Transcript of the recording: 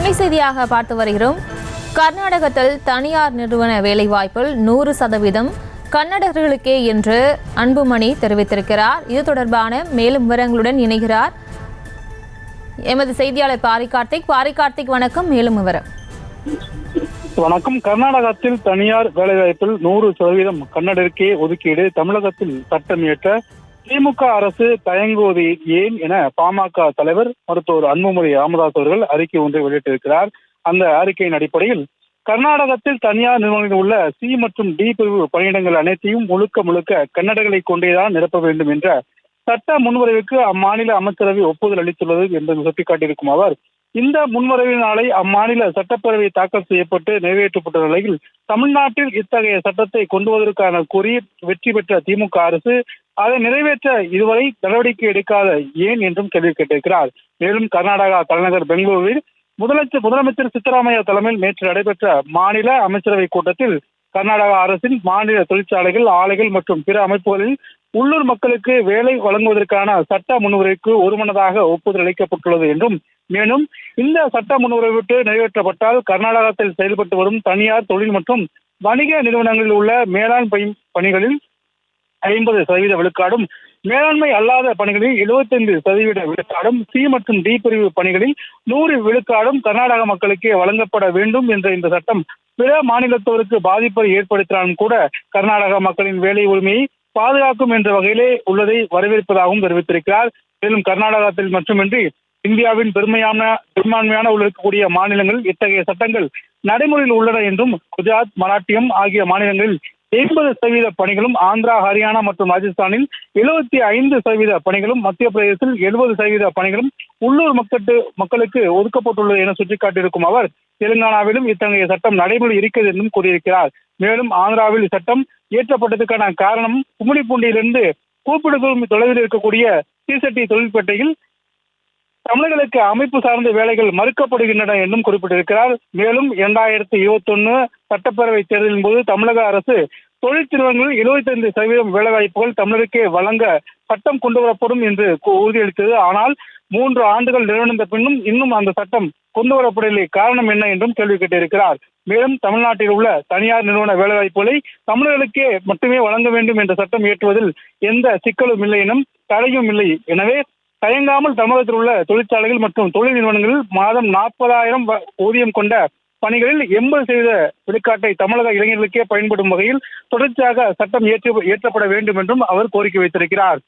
அண்மை செய்தியாக பார்த்து வருகிறோம். கர்நாடகத்தில் தனியார் நிறுவன வேலைவாய்ப்பில் 100% கன்னடர்களுக்கே என்று அன்புமணி தெரிவித்திருக்கிறார். இது தொடர்பான மேலும் விவரங்களுடன் இணைகிறார் எமது செய்தியாளர் பாரிகார்த்திக். வணக்கம். மேலும் விவரம். வணக்கம். கர்நாடகத்தில் தனியார் வேலைவாய்ப்பில் 100% கன்னடருக்கே ஒதுக்கீடு தமிழகத்தில் சட்டம் இயற்ற திமுக அரசு தயங்குவது ஏன் என பாமக தலைவர் மருத்துவர் அன்புமணி ராமதாஸ் அவர்கள் அறிக்கை ஒன்றை வெளியிட்டிருக்கிறார். அந்த அறிக்கையின் அடிப்படையில் கர்நாடகத்தில் தனியார் நிறுவனங்களில் உள்ள சி மற்றும் டி பிரிவு பணியிடங்கள் அனைத்தையும் முழுக்க கன்னடர்களை கொண்டேதான் நிரப்ப வேண்டும் என்ற சட்ட முன்வரைவுக்கு அம்மாநில அமைச்சரவை ஒப்புதல் அளித்துள்ளது என்று சுட்டிக்காட்டியிருக்கும் அவர், இந்த முன்வரைவினாலே அம்மாநில சட்டப்பேரவை தாக்கல் செய்யப்பட்டு நிறைவேற்றப்பட்ட நிலையில் தமிழ்நாட்டில் இத்தகைய சட்டத்தை கொண்டுவதற்கான கோரி வெற்றி பெற்ற திமுக அரசு அதை நிறைவேற்ற இதுவரை நடவடிக்கை எடுக்காத ஏன் என்றும் கேள்வி கேட்டிருக்கிறார். மேலும் கர்நாடகா தலைநகர் பெங்களூரில் முதலமைச்சர் சித்தராமையா தலைமையில் நேற்று நடைபெற்ற மாநில அமைச்சரவை கூட்டத்தில் கர்நாடகா அரசின் மாநில தொழிற்சாலைகள், ஆலைகள் மற்றும் பிற அமைப்புகளில் உள்ளூர் மக்களுக்கு வேலை வழங்குவதற்கான சட்ட முன்வரைவுக்கு ஒருமனதாக ஒப்புதல் அளிக்கப்பட்டுள்ளது என்றும், மேலும் இந்த சட்ட முன்வரைவு நிறைவேற்றப்பட்டால் கர்நாடகத்தில் செயல்பட்டு வரும் தனியார் தொழில் மற்றும் வணிக நிறுவனங்களில் உள்ள மேலாண் பணிகளில் 50% விழுக்காடும், மேலாண்மை அல்லாத பணிகளில் 75% விழுக்காடும், சி மற்றும் டி பிரிவு பணிகளில் 100 விழுக்காடும் கர்நாடக மக்களுக்கே வழங்கப்பட வேண்டும் என்ற இந்த சட்டம் பிற மாநிலத்தோருக்கு பாதிப்பை ஏற்படுத்தினாலும் கூட கர்நாடக மக்களின் வேலை உரிமையை பாதுகாக்கும் என்ற வகையிலே உள்ளதை வரவேற்பதாகவும் தெரிவித்திருக்கிறார். மேலும் கர்நாடகத்தில் மட்டுமின்றி இந்தியாவின் பெரும்பான்மையான இருக்கக்கூடிய மாநிலங்கள் இத்தகைய சட்டங்கள் நடைமுறையில் உள்ளன என்றும், குஜராத், மராட்டியம் ஆகிய மாநிலங்களில் 80% பணிகளும், ஆந்திரா, ஹரியானா மற்றும் ராஜஸ்தானில் 75% பணிகளும், மத்திய பிரதேசத்தில் 70% பணிகளும் உள்ளூர் மக்களுக்கு ஒதுக்கப்பட்டுள்ளது என சுட்டிக்காட்டியிருக்கும் அவர், தெலுங்கானாவிலும் இத்தகைய சட்டம் நடைமுறை இருக்கிறது என்றும் கூறியிருக்கிறார். மேலும் ஆந்திராவில் சட்டம் இயற்றப்பட்டதற்கான காரணம் கும்மிடிப்பூண்டியிலிருந்து கூப்பிடுதல் தொலைவில் இருக்கக்கூடிய தீசட்டி தொழிற்பேட்டையில் தமிழர்களுக்கு அமைப்பு சார்ந்த வேலைகள் மறுக்கப்படுகின்றன என்றும் குறிப்பிட்டிருக்கிறார். மேலும் 2021 சட்டப்பேரவை தேர்தலின் போது தமிழக அரசு தொழிற்நிறுவனங்களில் 75% வேலைவாய்ப்புகள் தமிழருக்கே வழங்க சட்டம் கொண்டுவரப்படும் என்று உறுதியளித்தது. ஆனால் 3 ஆண்டுகள் நிறைவடைந்த பின்னும் இன்னும் அந்த சட்டம் கொண்டுவரப்படவில்லை. காரணம் என்ன என்றும் கேள்வி கேட்டிருக்கிறார். மேலும் தமிழ்நாட்டில் உள்ள தனியார் நிறுவன வேலைவாய்ப்புகளை தமிழர்களுக்கே மட்டுமே வழங்க வேண்டும் என்ற சட்டம் இயற்றுவதில் எந்த சிக்கலும் இல்லை எனும் தடையும் இல்லை. எனவே தயங்காமல் தமிழகத்தில் உள்ள தொழிற்சாலைகள் மற்றும் தொழில் நிறுவனங்களில் மாதம் 40,000 ஊதியம் கொண்ட பணிகளில் 80% விழுக்காட்டை தமிழக இளைஞர்களுக்கே பயன்படும் வகையில் தொடர்ச்சியாக சட்டம் இயற்றப்பட வேண்டும் என்றும் அவர் கோரிக்கை வைத்திருக்கிறார்.